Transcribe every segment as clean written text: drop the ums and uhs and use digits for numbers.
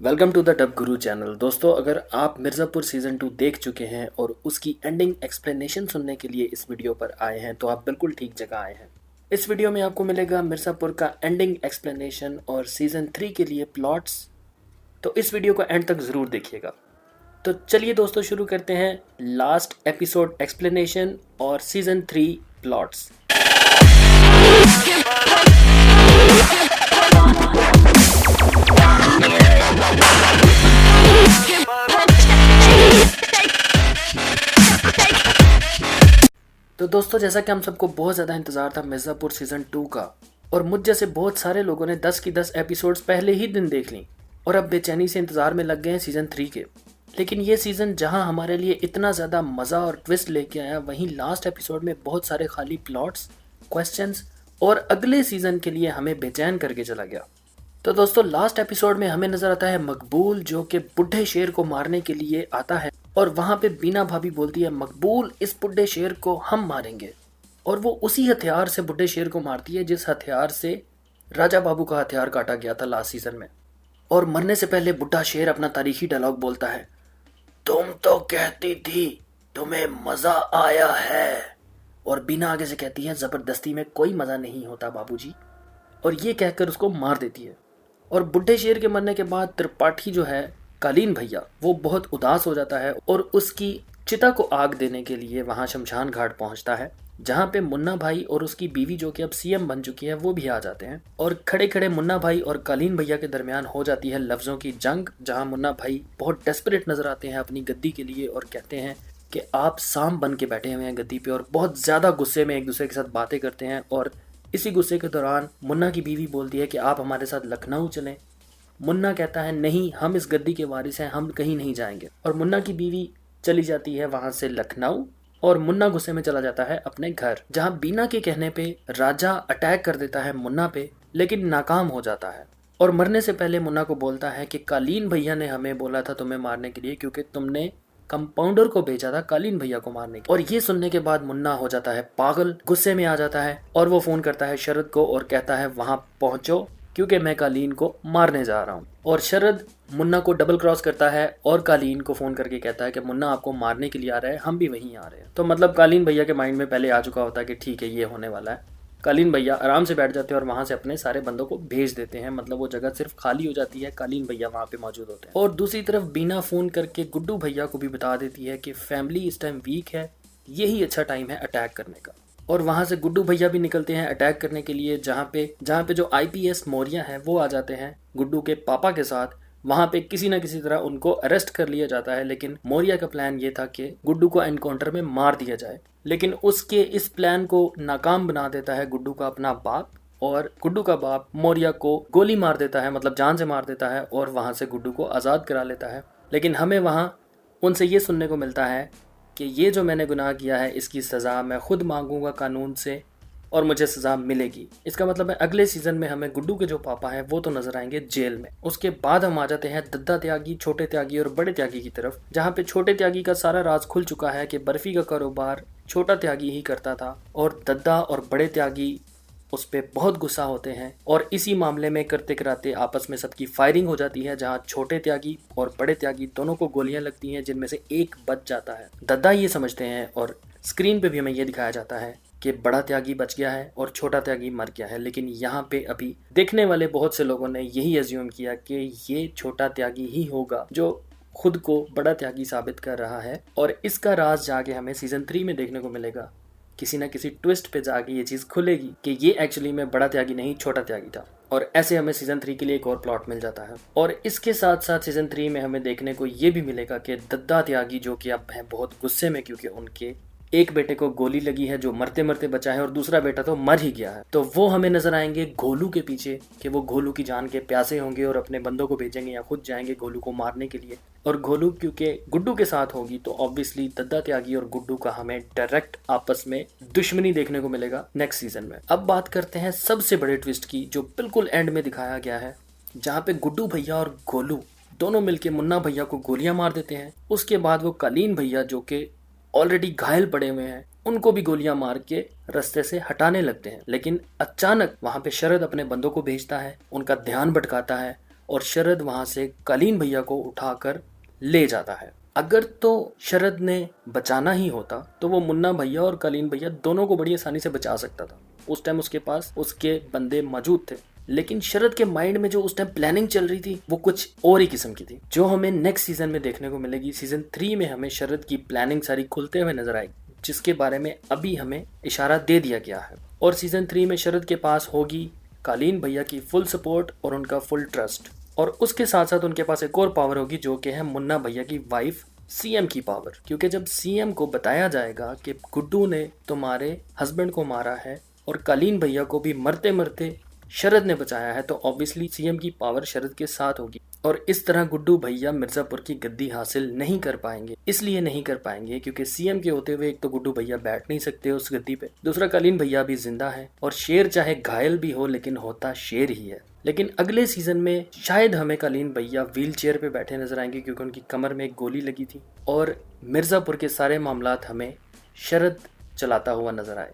Welcome to the dub Guru channel. दोस्तों, अगर आप मिर्ज़ापुर सीज़न 2 देख चुके हैं और उसकी एंडिंग एक्सप्लेनेशन सुनने के लिए इस वीडियो पर आए हैं तो आप बिल्कुल ठीक जगह आए हैं। इस वीडियो में आपको मिलेगा मिर्ज़ापुर का एंडिंग एक्सप्लेनेशन और सीज़न 3 के लिए प्लॉट्स, तो इस वीडियो को एंड तक ज़रूर देखिएगा। तो चलिए दोस्तों, शुरू करते हैं लास्ट एपिसोड एक्सप्लेनेशन और सीज़न 3 प्लॉट्स। तो दोस्तों, जैसा कि हम सबको बहुत ज़्यादा इंतज़ार था मिर्ज़ापुर सीज़न 2 का, और मुझ जैसे बहुत सारे लोगों ने 10 की 10 एपिसोड्स पहले ही दिन देख ली और अब बेचैनी से इंतज़ार में लग गए हैं सीज़न 3 के। लेकिन ये सीज़न जहां हमारे लिए इतना ज़्यादा मज़ा और ट्विस्ट लेके आया, वहीं लास्ट एपिसोड में बहुत सारे खाली प्लॉट्स, क्वेश्चंस और अगले सीज़न के लिए हमें बेचैन करके चला गया। तो दोस्तों, लास्ट एपिसोड में हमें नज़र आता है मकबूल, जो कि बुढ़े शेर को मारने के लिए आता है और वहाँ पे बीना भाभी बोलती है, मकबूल इस बुढ़े शेर को हम मारेंगे। और वो उसी हथियार से बुढ़े शेर को मारती है जिस हथियार से राजा बाबू का हथियार काटा गया था लास्ट सीज़न में। और मरने से पहले बुढ़ा शेर अपना तारीखी डायलॉग बोलता है, तुम तो कहती थी तुम्हें मज़ा आया है। और बीना आगे से कहती है, ज़बरदस्ती में कोई मज़ा नहीं होता बाबूजी। और ये कहकर उसको मार देती है। और बुढ़े शेर के मरने के बाद त्रिपाठी जो है, कालीन भैया, वो बहुत उदास हो जाता है और उसकी चिता को आग देने के लिए वहाँ शमशान घाट पहुँचता है, जहाँ पे मुन्ना भाई और उसकी बीवी, जो कि अब सीएम बन चुकी है, वो भी आ जाते हैं। और खड़े खड़े मुन्ना भाई और कालीन भैया के दरमियान हो जाती है लफ्ज़ों की जंग, जहाँ मुन्ना भाई बहुत डेस्परेट नजर आते हैं अपनी गद्दी के लिए और कहते हैं कि आप सांप बन के बैठे हुए हैं गद्दी पे, और बहुत ज़्यादा गुस्से में एक दूसरे के साथ बातें करते हैं। और इसी गुस्से के दौरान मुन्ना की बीवी बोलती है कि आप हमारे साथ लखनऊ चलें। मुन्ना कहता है, नहीं, हम इस गद्दी के वारिस हैं, हम कहीं नहीं जाएंगे। और मुन्ना की बीवी चली जाती है वहां से लखनऊ, और मुन्ना गुस्से में चला जाता है अपने घर, जहां बीना के कहने पे राजा अटैक कर देता है मुन्ना पे, लेकिन नाकाम हो जाता है। और मरने से पहले मुन्ना को बोलता है कि कालीन भैया ने हमें बोला था तुम्हें मारने के लिए, क्योंकि तुमने कंपाउंडर को भेजा था कालीन भैया को मारने के। और ये सुनने के बाद मुन्ना हो जाता है पागल, गुस्से में आ जाता है और वो फोन करता है शरद को और कहता है, वहां पहुंचो क्योंकि मैं कालीन को मारने जा रहा हूँ। और शरद मुन्ना को डबल क्रॉस करता है और कालीन को फोन करके कहता है कि मुन्ना आपको मारने के लिए आ रहा है, हम भी वहीं आ रहे हैं। तो मतलब कालीन भैया के माइंड में पहले आ चुका होता है कि ठीक है, ये होने वाला है। कालीन भैया आराम से बैठ जाते हैं और वहां से अपने सारे बंदों को भेज देते हैं, मतलब वो जगह सिर्फ खाली हो जाती है, कालीन भैया वहां पे मौजूद होते हैं। और दूसरी तरफ बीना फोन करके गुड्डू भैया को भी बता देती है कि फैमिली इस टाइम वीक है, यही अच्छा टाइम है अटैक करने का। और वहां से गुड्डू भैया भी निकलते हैं अटैक करने के लिए, जहाँ पे जो आईपीएस मौर्या है वो आ जाते हैं गुड्डू के पापा के साथ। वहां पे किसी न किसी तरह उनको अरेस्ट कर लिया जाता है, लेकिन मौर्या का प्लान ये था कि गुड्डू को एनकाउंटर में मार दिया जाए। लेकिन उसके इस प्लान को नाकाम बना देता है गुड्डू का अपना बाप, और गुड्डू का बाप मौर्या को गोली मार देता है, मतलब जान से मार देता है, और वहां से गुड्डू को आज़ाद करा लेता है। लेकिन हमें वहां उनसे ये सुनने को मिलता है कि ये जो मैंने गुनाह किया है इसकी सज़ा मैं खुद मांगूंगा कानून से और मुझे सज़ा मिलेगी। इसका मतलब है अगले सीज़न में हमें गुड्डू के जो पापा हैं वो तो नजर आएंगे जेल में। उसके बाद हम आ जाते हैं दद्दा त्यागी, छोटे त्यागी और बड़े त्यागी की तरफ, जहाँ पे छोटे त्यागी का सारा राज खुल चुका है कि बर्फी का कारोबार छोटा त्यागी ही करता था, और दद्दा और बड़े त्यागी उस पर बहुत गुस्सा होते हैं। और इसी मामले में करते कराते आपस में सबकी फायरिंग हो जाती है, जहां छोटे त्यागी और बड़े त्यागी दोनों को गोलियां लगती हैं, जिनमें से एक बच जाता है। दद्दा ये समझते हैं और स्क्रीन पे भी हमें ये दिखाया जाता है कि बड़ा त्यागी बच गया है और छोटा त्यागी मर गया है। लेकिन यहाँ पे अभी देखने वाले बहुत से लोगों ने यही अज्यूम किया कि ये छोटा त्यागी ही होगा जो खुद को बड़ा त्यागी साबित कर रहा है, और इसका राज जाके हमें सीजन 3 में देखने को मिलेगा। किसी न किसी ट्विस्ट पे जाके ये चीज़ खुलेगी कि ये एक्चुअली में बड़ा त्यागी नहीं, छोटा त्यागी था। और ऐसे हमें सीजन 3 के लिए एक और प्लॉट मिल जाता है। और इसके साथ साथ सीजन 3 में हमें देखने को ये भी मिलेगा कि दद्दा त्यागी, जो कि अब हैं बहुत गुस्से में क्योंकि उनके एक बेटे को गोली लगी है जो मरते मरते बचा है, और दूसरा बेटा तो मर ही गया है, तो वो हमें नजर आएंगे घोलू के पीछे कि वो घोलू की जान के प्यासे होंगे और अपने बंदों को भेजेंगे या खुद जाएंगे घोलू को मारने के लिए। और घोलू क्योंकि गुड्डू के साथ होगी तो ऑब्वियसली दद्दा त्यागी और गुड्डू का हमें डायरेक्ट आपस में दुश्मनी देखने को मिलेगा नेक्स्ट सीजन में। अब बात करते हैं सबसे बड़े ट्विस्ट की, जो बिल्कुल एंड में दिखाया गया है, जहाँ पे गुड्डू भैया और घोलू दोनों मिलके मुन्ना भैया को गोलियां मार देते हैं। उसके बाद वो कालीन भैया, जो कि ऑलरेडी घायल पड़े हुए हैं, उनको भी गोलियां मार के रास्ते से हटाने लगते हैं। लेकिन अचानक वहां पे शरद अपने बंदों को भेजता है, उनका ध्यान भटकाता है और शरद वहां से कलीन भैया को उठाकर ले जाता है। अगर तो शरद ने बचाना ही होता तो वो मुन्ना भैया और कलीन भैया दोनों को बड़ी आसानी से बचा सकता था। उस टाइम उसके पास उसके बंदे मौजूद थे, लेकिन शरद के माइंड में जो उस टाइम प्लानिंग चल रही थी वो कुछ और ही किस्म की थी, जो हमें नेक्स्ट सीजन में देखने को मिलेगी। सीजन 3 में हमें शरद की प्लानिंग सारी खुलते हुए नजर आएगी, जिसके बारे में अभी हमें इशारा दे दिया गया है। और सीजन 3 में शरद के पास होगी कालीन भैया की फुल सपोर्ट और उनका फुल ट्रस्ट, और उसके साथ साथ उनके पास एक और पावर होगी जो कि है मुन्ना भैया की वाइफ सीएम की पावर। क्योंकि जब सीएम को बताया जाएगा कि गुड्डू ने तुम्हारे हस्बैंड को मारा है और कालीन भैया को भी मरते मरते शरद ने बचाया है, तो ऑब्वियसली सीएम की पावर शरद के साथ होगी, और इस तरह गुड्डू भैया मिर्जापुर की गद्दी हासिल नहीं कर पाएंगे। इसलिए नहीं कर पाएंगे क्योंकि सीएम के होते हुए एक तो गुड्डू भैया बैठ नहीं सकते उस गद्दी पे, दूसरा कालीन भैया भी जिंदा है, और शेर चाहे घायल भी हो लेकिन होता शेर ही है। लेकिन अगले सीजन में शायद हमें कालीन भैया व्हील चेयर पे बैठे नजर आएंगे क्योंकि उनकी कमर में एक गोली लगी थी, और मिर्जापुर के सारे मामलात हमें शरद चलाता हुआ नजर आए।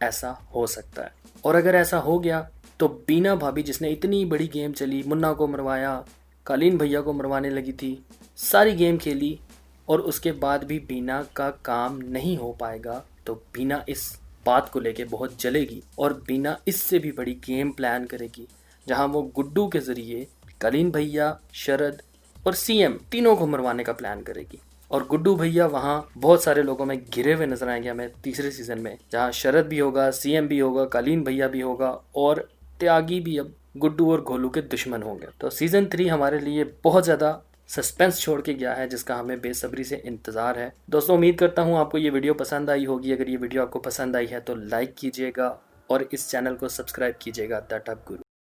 ऐसा हो सकता है। और अगर ऐसा हो गया तो बीना भाभी जिसने इतनी बड़ी गेम चली, मुन्ना को मरवाया, कालीन भैया को मरवाने लगी थी, सारी गेम खेली, और उसके बाद भी बीना का काम नहीं हो पाएगा, तो बीना इस बात को लेके बहुत जलेगी और बीना इससे भी बड़ी गेम प्लान करेगी, जहां वो गुड्डू के जरिए कालीन भैया, शरद और सीएम तीनों को मरवाने का प्लान करेगी। और गुड्डू भैया वहाँ बहुत सारे लोगों में घिरे हुए नजर आएंगे हमें तीसरे सीजन में, जहाँ शरद भी होगा, सीएम भी होगा, कालीन भैया भी होगा, और त्यागी भी अब गुड्डू और गोलू के दुश्मन होंगे। तो सीजन 3 हमारे लिए बहुत ज़्यादा सस्पेंस छोड़ के गया है, जिसका हमें बेसब्री से इंतज़ार है। दोस्तों, उम्मीद करता हूँ आपको ये वीडियो पसंद आई होगी। अगर ये वीडियो आपको पसंद आई है तो लाइक कीजिएगा और इस चैनल को सब्सक्राइब कीजिएगा द टॉप गुरु।